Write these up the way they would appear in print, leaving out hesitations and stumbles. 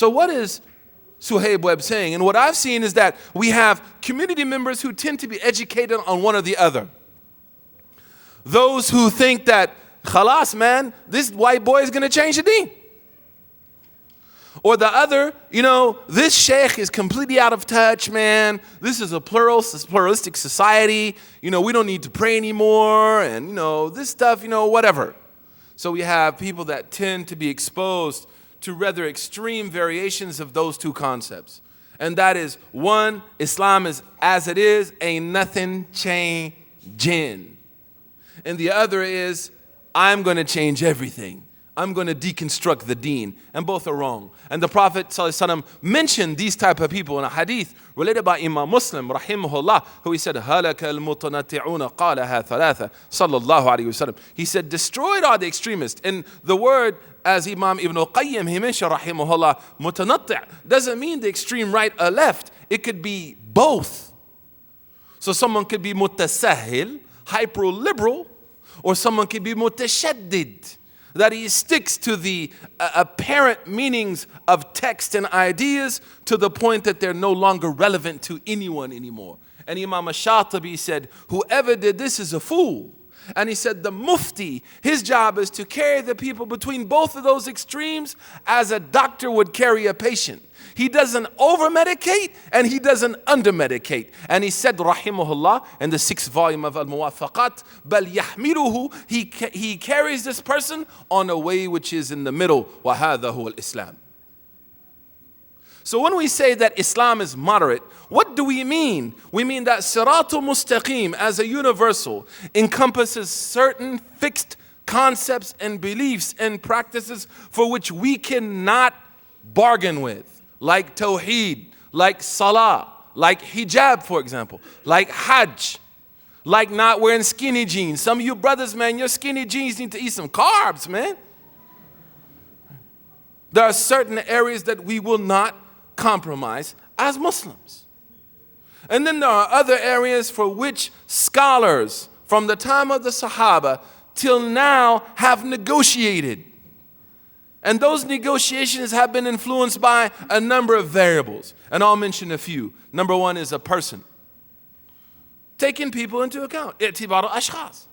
So what is Suhaib Webb saying? And what I've seen is that we have community members who tend to be educated on one or the other. Those who think that, khalas man, this white boy is going to change the deen. Or the other, this sheikh is completely out of touch, man. This is a pluralistic society. We don't need to pray anymore. And, this stuff, whatever. So we have people that tend to be exposed to rather extreme variations of those two concepts. And that is, one, Islam is as it is, ain't nothing changing. And the other is, I'm going to change everything. I'm going to deconstruct the deen. And both are wrong. And the Prophet ﷺ mentioned these type of people in a hadith related by Imam Muslim, rahimahullah, who he said, هَلَكَ الْمُتَنَطِّعُونَ قَالَهَا ثَلَاثَ sallallahu alayhi wasallam. He said, destroyed are the extremists. And the word, as Imam Ibn al-Qayyim, he mentioned, rahimahullah, mutanatti' doesn't mean the extreme right or left. It could be both. So someone could be mutasahil, hyper-liberal, or someone could be mutashaddid, that he sticks to the apparent meanings of text and ideas to the point that they're no longer relevant to anyone anymore. And Imam Ash-Shatibi said, whoever did this is a fool. And he said the mufti, his job is to carry the people between both of those extremes as a doctor would carry a patient. He doesn't over-medicate and he doesn't under-medicate. And he said, rahimahullah, in the 6th volume of Al-Muwafaqat, bal yahmiluhu, he carries this person on a way which is in the middle. Wa hadha huwa al-Islam. So when we say that Islam is moderate, what do we mean? We mean that Siratul Mustaqim as a universal encompasses certain fixed concepts and beliefs and practices for which we cannot bargain with. Like Tawheed, like Salah, like hijab, for example, like Hajj, like not wearing skinny jeans. Some of you brothers, man, your skinny jeans need to eat some carbs, man. There are certain areas that we will not compromise as Muslims. And then there are other areas for which scholars from the time of the Sahaba till now have negotiated. And those negotiations have been influenced by a number of variables. And I'll mention a few. Number one is a person. Taking people into account. اعتبار الأشخاص.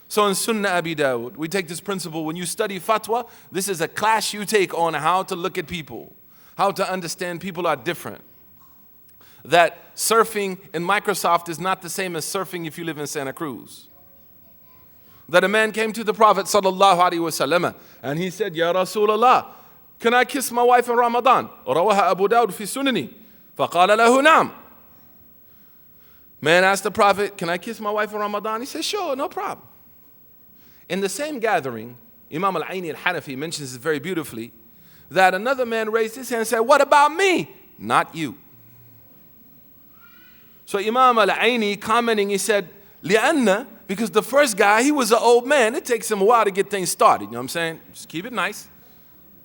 So in Sunnah Abi Dawud, we take this principle. When you study fatwa, this is a class you take on how to look at people. How to understand people are different. That surfing in Microsoft is not the same as surfing if you live in Santa Cruz. That a man came to the Prophet sallallahu alaihi wasallam and he said, Ya Rasulullah, can I kiss my wife in Ramadan? Rawaha Abu Dawud fi sunani. Faqala lahu na'am. Man asked the Prophet, can I kiss my wife in Ramadan? He said, sure, no problem. In the same gathering, Imam al-Aini al-Hanafi mentions this very beautifully, that another man raised his hand and said, what about me? Not you. So Imam al-Aini commenting, he said, li'anna, because the first guy, he was an old man. It takes him a while to get things started. You know what I'm saying? Just keep it nice.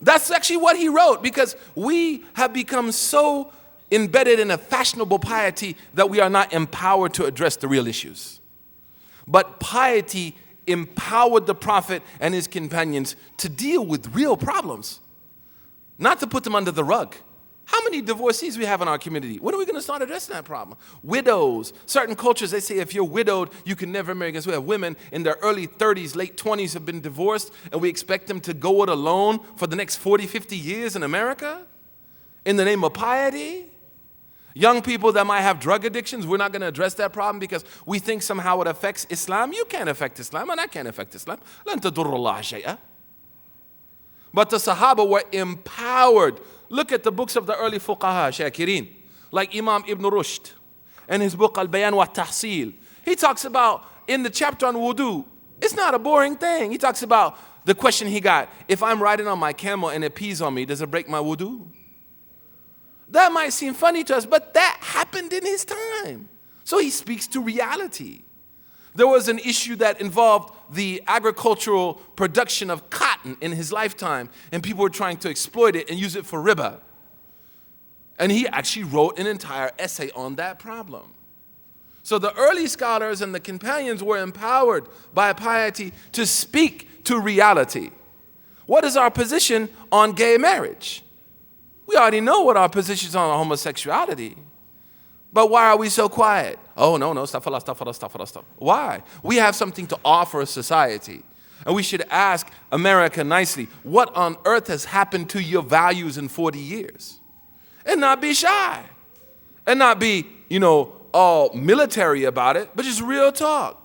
That's actually what he wrote, because we have become so embedded in a fashionable piety that we are not empowered to address the real issues. But piety empowered the Prophet and his companions to deal with real problems, not to put them under the rug. How many divorcees we have in our community? When are we going to start addressing that problem? Widows. Certain cultures, they say if you're widowed, you can never marry. Because we have women in their early 30s, late 20s have been divorced, and we expect them to go it alone for the next 40, 50 years in America in the name of piety. Young people that might have drug addictions, we're not going to address that problem because we think somehow it affects Islam. You can't affect Islam, and I can't affect Islam. لَن تَضُرُّ اللَّهَ شَيْئًا. But the Sahaba were empowered. Look at the books of the early fuqaha, shakirin, like Imam Ibn Rushd and his book Al-Bayan wa Tahsil. He talks about, in the chapter on wudu, it's not a boring thing. He talks about the question he got, if I'm riding on my camel and it pees on me, does it break my wudu? That might seem funny to us, but that happened in his time. So he speaks to reality. There was an issue that involved the agricultural production of cotton in his lifetime, and people were trying to exploit it and use it for riba. And he actually wrote an entire essay on that problem. So the early scholars and the companions were empowered by piety to speak to reality. What is our position on gay marriage? We already know what our positions on homosexuality. But why are we so quiet? Oh, no, astaghfirullah. Why? We have something to offer society. And we should ask America nicely, what on earth has happened to your values in 40 years? And not be shy. And not be, all military about it, but just real talk.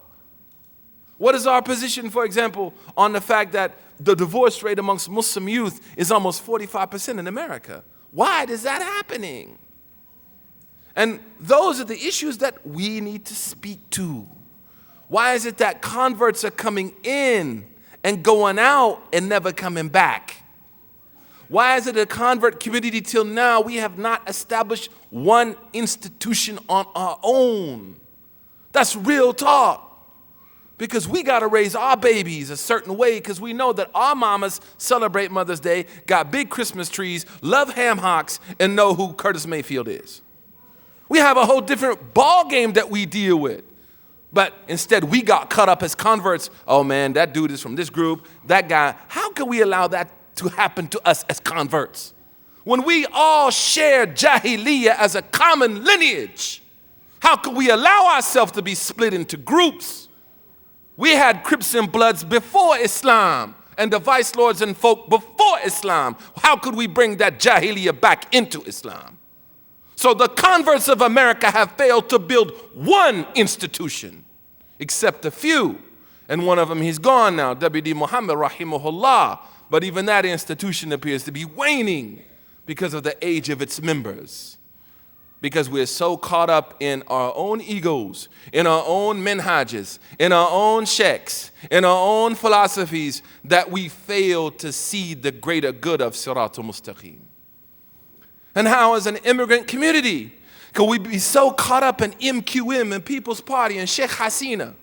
What is our position, for example, on the fact that the divorce rate amongst Muslim youth is almost 45% in America? Why is that happening? And those are the issues that we need to speak to. Why is it that converts are coming in and going out and never coming back? Why is it a convert community till now we have not established one institution on our own? That's real talk. Because we got to raise our babies a certain way because we know that our mamas celebrate Mother's Day, got big Christmas trees, love ham hocks, and know who Curtis Mayfield is. We have a whole different ball game that we deal with. But instead, we got caught up as converts. Oh, man, that dude is from this group, that guy. How can we allow that to happen to us as converts? When we all share Jahiliyyah as a common lineage, how can we allow ourselves to be split into groups? We had Crips and Bloods before Islam and the Vice Lords and folk before Islam. How could we bring that Jahiliyyah back into Islam? So the converts of America have failed to build one institution, except a few. And one of them, he's gone now, W.D. Muhammad, rahimahullah. But even that institution appears to be waning because of the age of its members. Because we're so caught up in our own egos, in our own minhajes, in our own sheikhs, in our own philosophies, that we fail to see the greater good of Siratul Mustaqim. And how, as an immigrant community, can we be so caught up in MQM and People's Party and Sheikh Hasina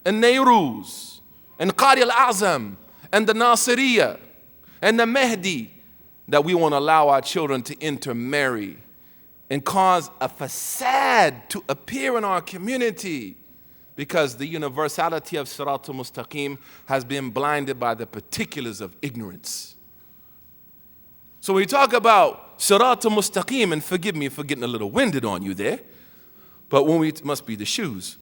and Nairuz and Qadi al-Azam and the Nasiriyah and the Mehdi that we won't allow our children to intermarry and cause a facade to appear in our community because the universality of Siratul Mustaqim has been blinded by the particulars of ignorance. So when we talk about Siratul Mustaqim, and forgive me for getting a little winded on you there, but when we must be the shoes.